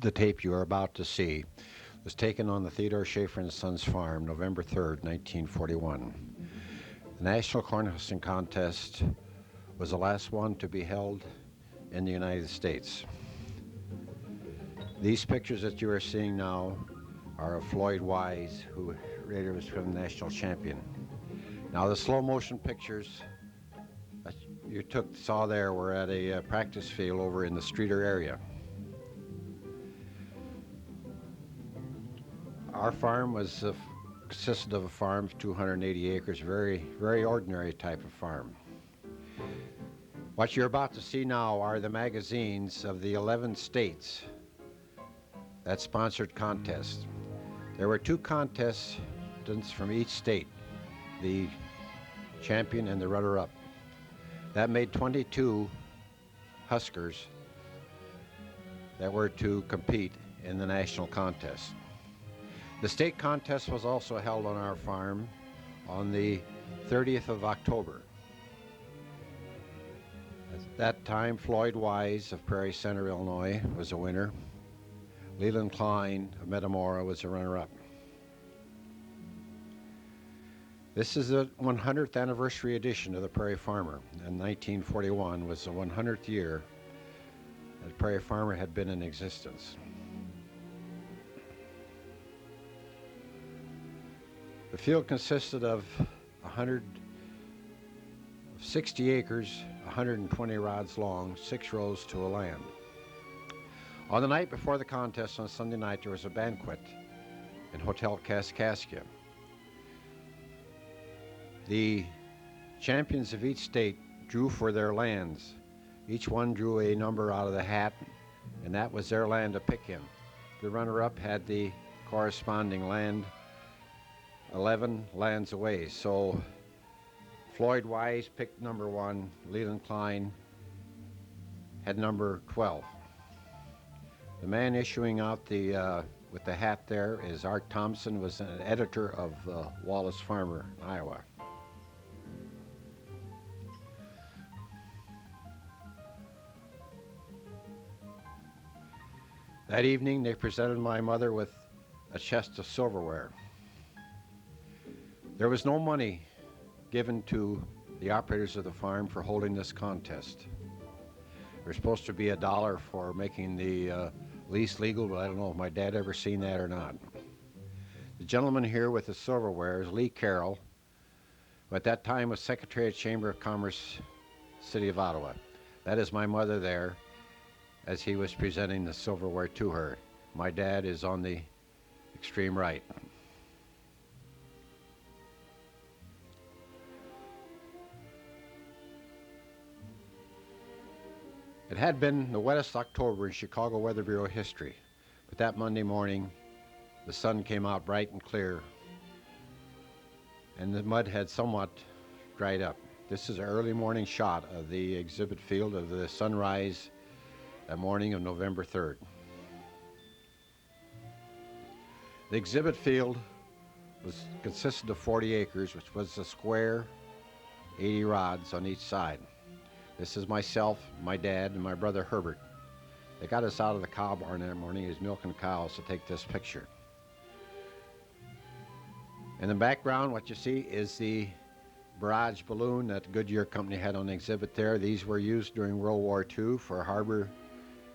The tape you are about to see was taken on the Theodore Schafer and Sons farm November 3rd, 1941. The National Cornhusking Contest was the last one to be held in the United States. These pictures that you are seeing now are of Floyd Wise, who later was become national champion. Now the slow motion pictures that you saw there were at a practice field over in the Streeter area. Our farm consisted of a farm of 280 acres, very ordinary type of farm. What you're about to see now are the magazines of the 11 states that sponsored contests. There were 2 contestants from each state, the champion and the runner-up. That made 22 Huskers that were to compete in the national contest. The state contest was also held on our farm on the 30th of October. At that time, Floyd Wise of Prairie Center, Illinois, was a winner. Leland Klein of Metamora was a runner-up. This is the 100th anniversary edition of the Prairie Farmer, and 1941 was the 100th year that Prairie Farmer had been in existence. The field consisted of 60 acres, 120 rods long, 6 rows to a land. On the night before the contest, on Sunday night, there was a banquet in Hotel Kaskaskia. The champions of each state drew for their lands. Each one drew a number out of the hat, and that was their land to pick in. The runner-up had the corresponding land 11 lands away. So Floyd Wise picked number 1, Leland Klein had number 12. The man issuing out with the hat there is Art Thompson, was an editor of Wallace Farmer, Iowa. That evening, they presented my mother with a chest of silverware. There was no money given to the operators of the farm for holding this contest. There was supposed to be $1 for making the lease legal, but I don't know if my dad ever seen that or not. The gentleman here with the silverware is Lee Carroll, who at that time was Secretary of Chamber of Commerce, City of Ottawa. That is my mother there as he was presenting the silverware to her. My dad is on the extreme right. It had been the wettest October in Chicago Weather Bureau history, but that Monday morning, the sun came out bright and clear, and the mud had somewhat dried up. This is an early morning shot of the exhibit field of the sunrise that morning of November 3rd. The exhibit field consisted of 40 acres, which was a square, 80 rods on each side. This is myself, my dad, and my brother Herbert. They got us out of the cow barn that morning. He was milking cows to take this picture. In the background, what you see is the barrage balloon that Goodyear Company had on exhibit there. These were used during World War II for harbor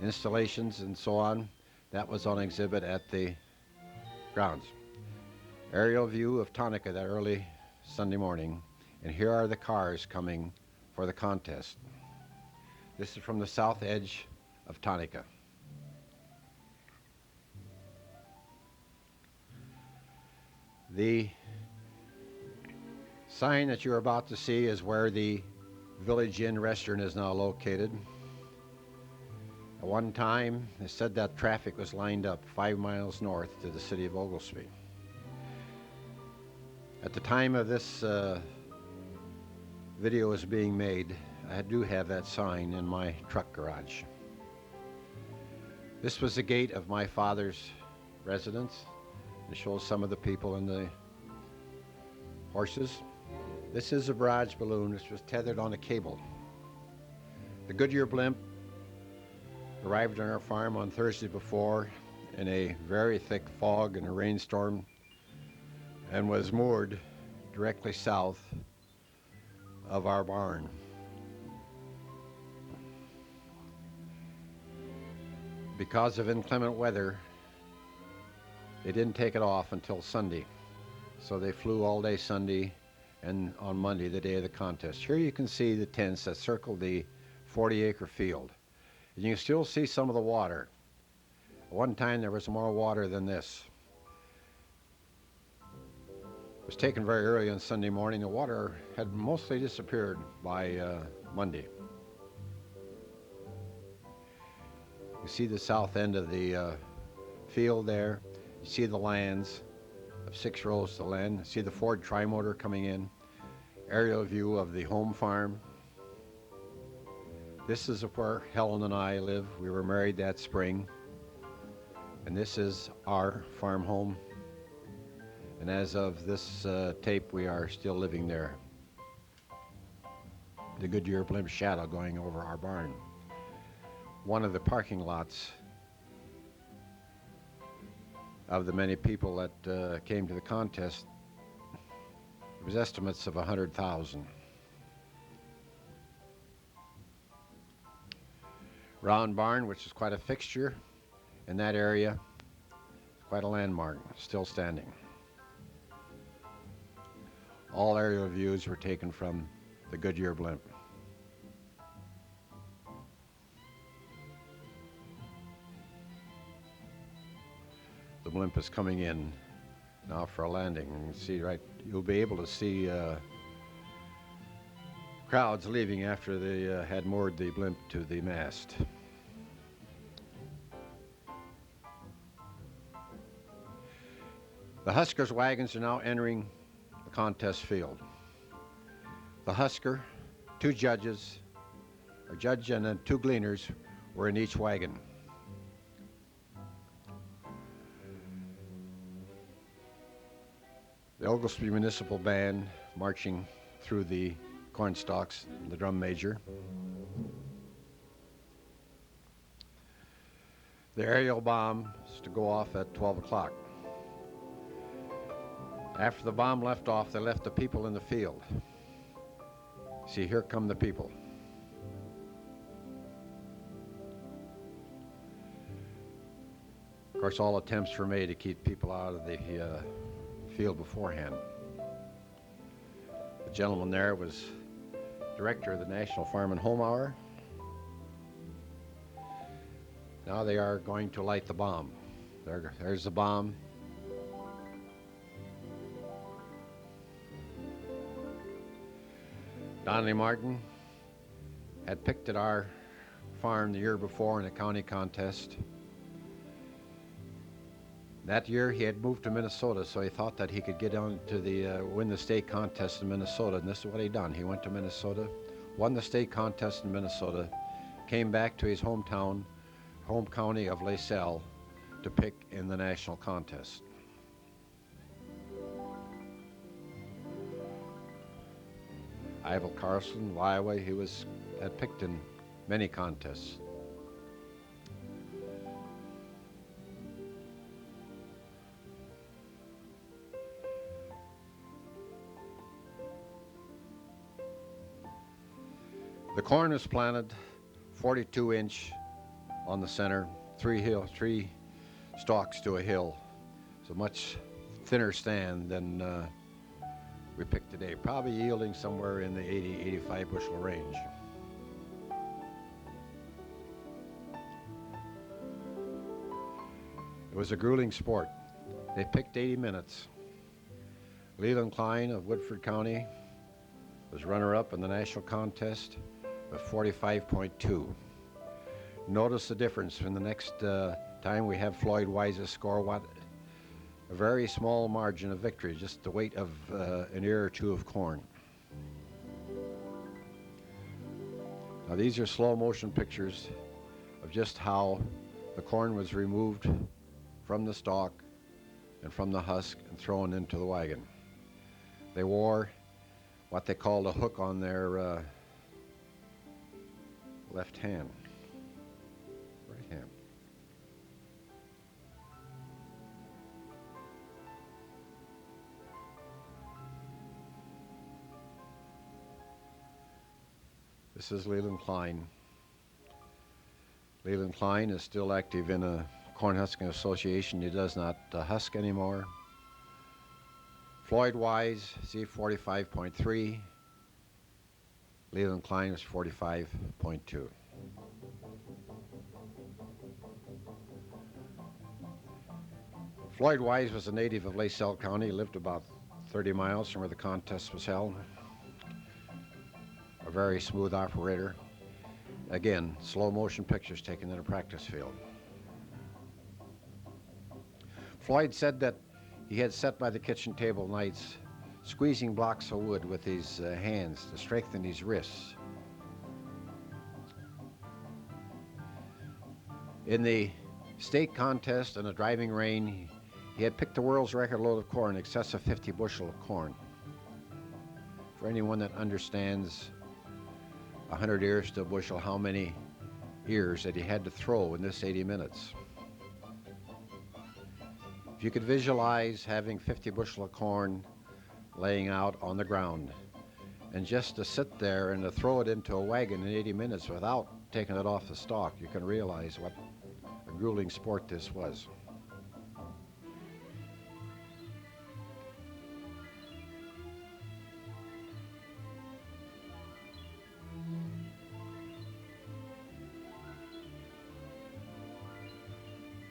installations and so on. That was on exhibit at the grounds. Aerial view of Tonica that early Sunday morning, and here are the cars coming for the contest. This is from the south edge of Tonica. The sign that you're about to see is where the Village Inn restaurant is now located. At one time, they said that traffic was lined up 5 miles north to the city of Oglesby. At the time of this video is being made, I do have that sign in my truck garage. This was the gate of my father's residence. It shows some of the people and the horses. This is a barrage balloon which was tethered on a cable. The Goodyear blimp Arrived on our farm on Thursday before in a very thick fog and a rainstorm, and was moored directly south of our barn. Because of inclement weather, they didn't take it off until Sunday. So they flew all day Sunday and on Monday, the day of the contest. Here you can see the tents that circle the 40-acre field. And you can still see some of the water. At one time there was more water than this. It was taken very early on Sunday morning. The water had mostly disappeared by Monday. You see the south end of the field there. You see the lands of 6 rows of land. You see the Ford Trimotor coming in. Aerial view of the home farm. This is where Helen and I live. We were married that spring. And this is our farm home. And as of this tape, we are still living there. The Goodyear blimp shadow going over our barn. One of the parking lots of the many people that came to the contest, there was estimates of 100,000. Round barn, which is quite a fixture in that area, quite a landmark, still standing. All aerial views were taken from the Goodyear blimp. The blimp is coming in now for a landing. You can see you'll be able to see crowds leaving after they had moored the blimp to the mast. The Huskers' wagons are now entering the contest field. The Husker, 2 judges, a judge and then 2 gleaners were in each wagon. The Oglesby Municipal Band marching through the corn stalks, the drum major. The aerial bomb is to go off at 12 o'clock. After the bomb left off, they left the people in the field. See, here come the people. Of course, all attempts were made to keep people out of the field beforehand. The gentleman there was director of the National Farm and Home Hour. Now they are going to light the bomb. There's the bomb. Donnelly Martin had picked at our farm the year before in a county contest. That year he had moved to Minnesota, so he thought that he could get on to win the state contest in Minnesota, and this is what he done. He went to Minnesota, won the state contest in Minnesota, came back to his hometown, home county of LaSalle, to pick in the national contest. Ivel Carlson, Iowa, he had picked in many contests. The corn is planted 42-inch on the center, 3 stalks to a hill. It's a much thinner stand than we picked today, probably yielding somewhere in the 80-85 bushel range. It was a grueling sport. They picked 80 minutes. Leland Klein of Woodford County was runner-up in the national contest with 45.2. Notice the difference. In the next time we have Floyd Wise's score, a very small margin of victory, just the weight of an ear or two of corn. Now these are slow motion pictures of just how the corn was removed from the stalk and from the husk and thrown into the wagon. They wore what they called a hook on their left hand. Where This is Leland Klein. Leland Klein is still active in a Cornhusking association. He does not husk anymore. Floyd Wise, Z45.3. Leland Klein is 45.2. Floyd Wise was a native of Lacelle County, lived about 30 miles from where the contest was held. A very smooth operator. Again, slow motion pictures taken in a practice field. Floyd said that he had sat by the kitchen table nights squeezing blocks of wood with his hands to strengthen his wrists. In the state contest in a driving rain, he had picked the world's record load of corn, in excess of 50 bushel of corn. For anyone that understands 100 ears to a bushel, how many ears that he had to throw in this 80 minutes. If you could visualize having 50 bushel of corn laying out on the ground, and just to sit there and to throw it into a wagon in 80 minutes without taking it off the stalk, you can realize what a grueling sport this was.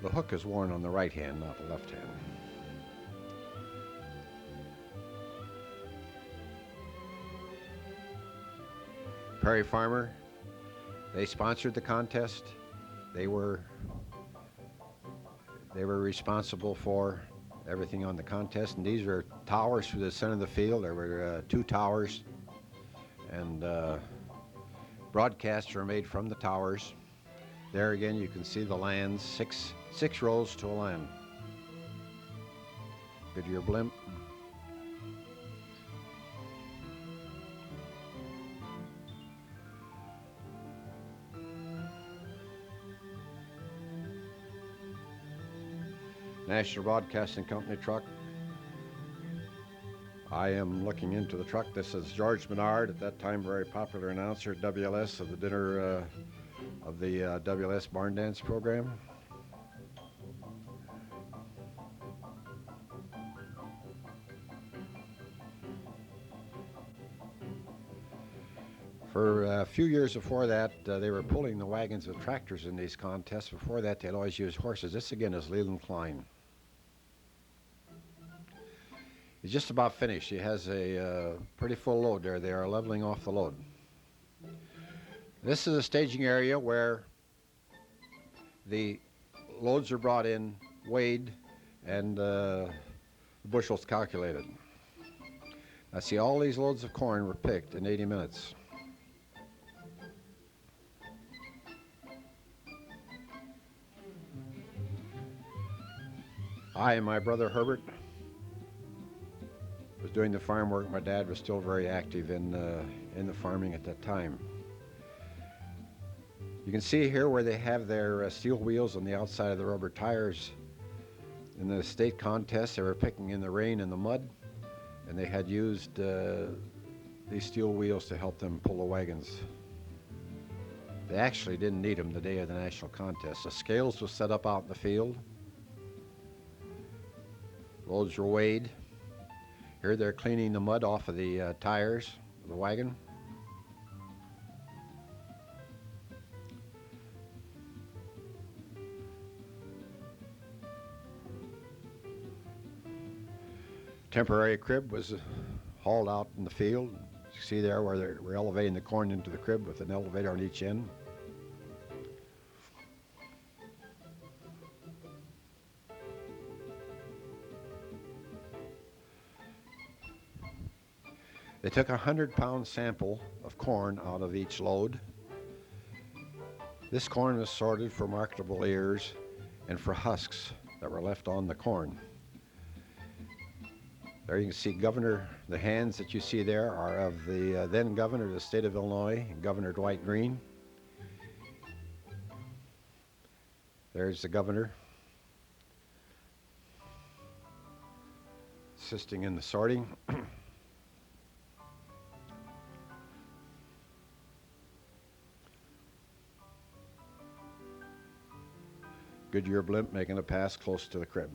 The hook is worn on the right hand, not the left hand. Prairie Farmer, they sponsored the contest. They were responsible for everything on the contest, and these were towers through the center of the field. There were 2 towers, and broadcasts were made from the towers. There again, you can see the lands, six rows to a land. Goodyear blimp. National Broadcasting Company truck. I am looking into the truck. This is George Menard, at that time very popular announcer at WLS of the dinner of the WLS barn dance program. For a few years before that, they were pulling the wagons with tractors in these contests. Before that, they'd always use horses. This again is Leland Klein. He's just about finished. He has a pretty full load there. They are leveling off the load. This is a staging area where the loads are brought in, weighed, and the bushels calculated. Now see, all these loads of corn were picked in 80 minutes. I and my brother Herbert was doing the farm work. My dad was still very active in the farming at that time. You can see here where they have their steel wheels on the outside of the rubber tires. In the state contest, they were picking in the rain and the mud, and they had used these steel wheels to help them pull the wagons. They actually didn't need them the day of the national contest. The scales were set up out in the field. Loads were weighed. Here they're cleaning the mud off of the tires of the wagon. Temporary crib was hauled out in the field. You see there where we're elevating the corn into the crib with an elevator on each end. They took a 100-pound sample of corn out of each load. This corn was sorted for marketable ears and for husks that were left on the corn. There you can see the hands that you see there are of the then governor of the state of Illinois, Governor Dwight Green. There's the governor assisting in the sorting. Goodyear blimp making a pass close to the crib.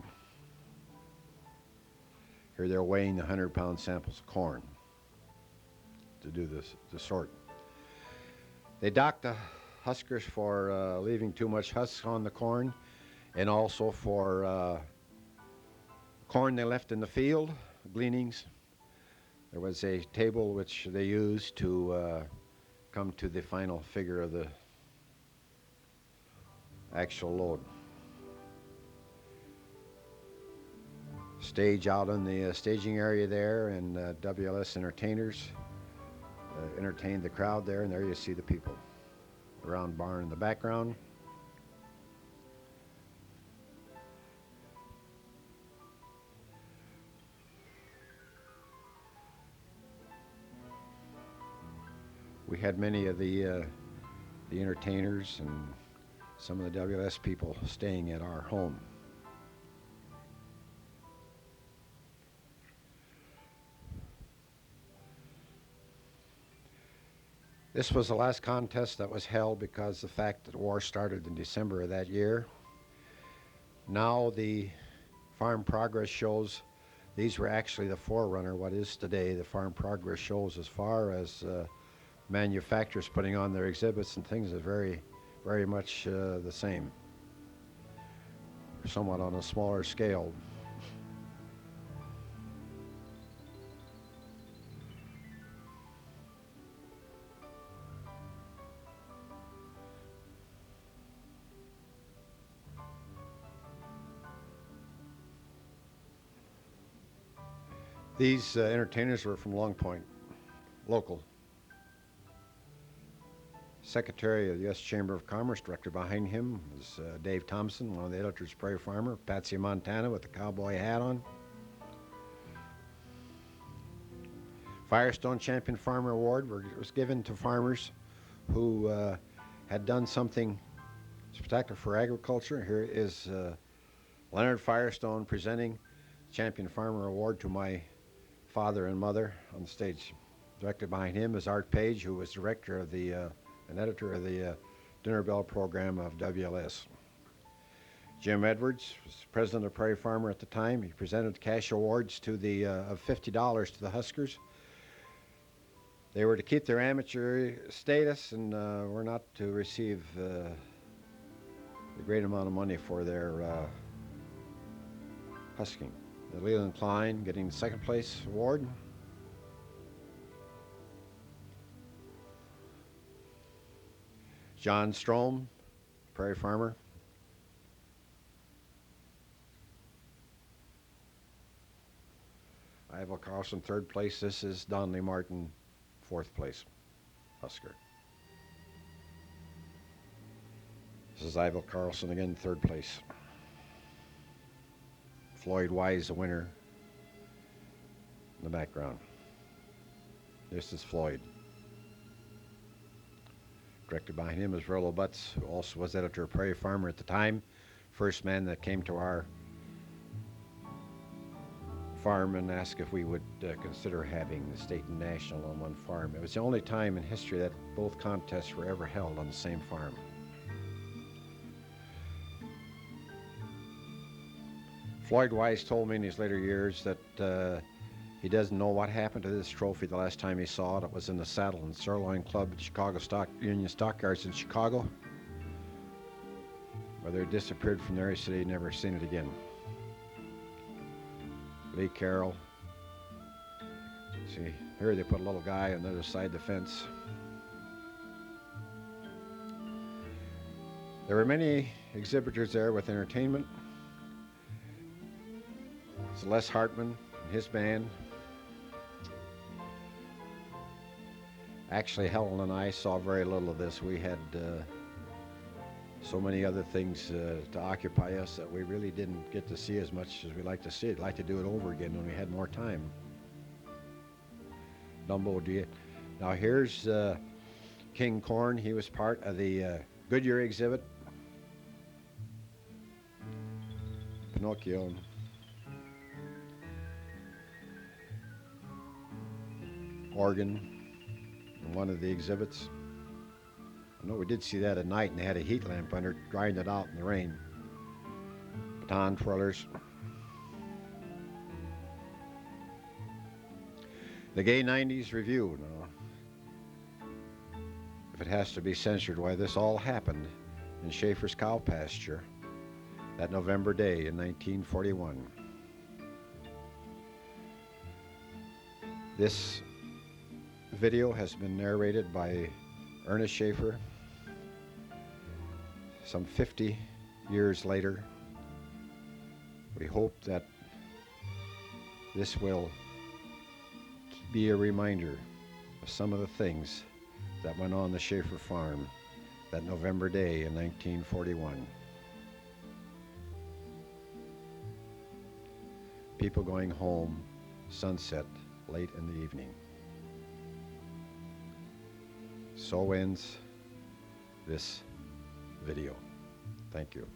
Here they're weighing the 100-pound samples of corn to do this, the sort. They docked the huskers for leaving too much husk on the corn, and also for corn they left in the field, gleanings. There was a table which they used to come to the final figure of the actual load. Stage out in the staging area there, and WLS entertainers entertained the crowd there, and there you see the people. The round barn in the background. We had many of the entertainers and some of the WLS people staying at our home. This was the last contest that was held because the fact that the war started in December of that year. Now the farm progress shows these were actually the forerunner, what is today the farm progress shows, as far as manufacturers putting on their exhibits and things, is very, very much the same. Somewhat on a smaller scale. These entertainers were from Long Point, local. Secretary of the U.S. Chamber of Commerce, director behind him was Dave Thompson, one of the editors of Prairie Farmer, Patsy Montana with the cowboy hat on. Firestone Champion Farmer Award was given to farmers who had done something spectacular for agriculture. Here is Leonard Firestone presenting Champion Farmer Award to my father and mother on the stage. Director behind him is Art Page, who was director of the and editor of the Dinner Bell program of WLS. Jim Edwards was president of Prairie Farmer at the time. He presented cash awards to the of $50 to the Huskers. They were to keep their amateur status and were not to receive a great amount of money for their husking. The Leland Klein getting the second place award. John Strom, Prairie Farmer. Ivo Carlson, third place. This is Donnelly Martin, fourth place, Husker. This is Ivo Carlson again, third place. Floyd Wise, the winner, in the background. This is Floyd. Director behind him is Rollo Butts, who also was editor of Prairie Farmer at the time. First man that came to our farm and asked if we would consider having the state and national on one farm. It was the only time in history that both contests were ever held on the same farm. Floyd Wise told me in his later years that he doesn't know what happened to this trophy the last time he saw it. It was in the Saddle and Sirloin Club at Chicago Union Stockyards in Chicago. Whether it disappeared from there, he said he'd never seen it again. Lee Carroll. See, here they put a little guy on the other side of the fence. There were many exhibitors there with entertainment. It's Les Hartman and his band. Actually, Helen and I saw very little of this. We had so many other things to occupy us that we really didn't get to see as much as we'd like to see it. I'd like to do it over again when we had more time. Dumbo did. Now here's King Corn. He was part of the Goodyear exhibit. Pinocchio. Organ in one of the exhibits. I know we did see that at night, and they had a heat lamp under, drying it out in the rain. baton twirlers. The Gay 90s Review. Now, if it has to be censored, why this all happened in Schafer's cow pasture that November day in 1941. This video has been narrated by Ernest Schafer some 50 years later. We hope that this will be a reminder of some of the things that went on the Schafer farm that November day in 1941. People going home, sunset, late in the evening. So ends this video. Thank you.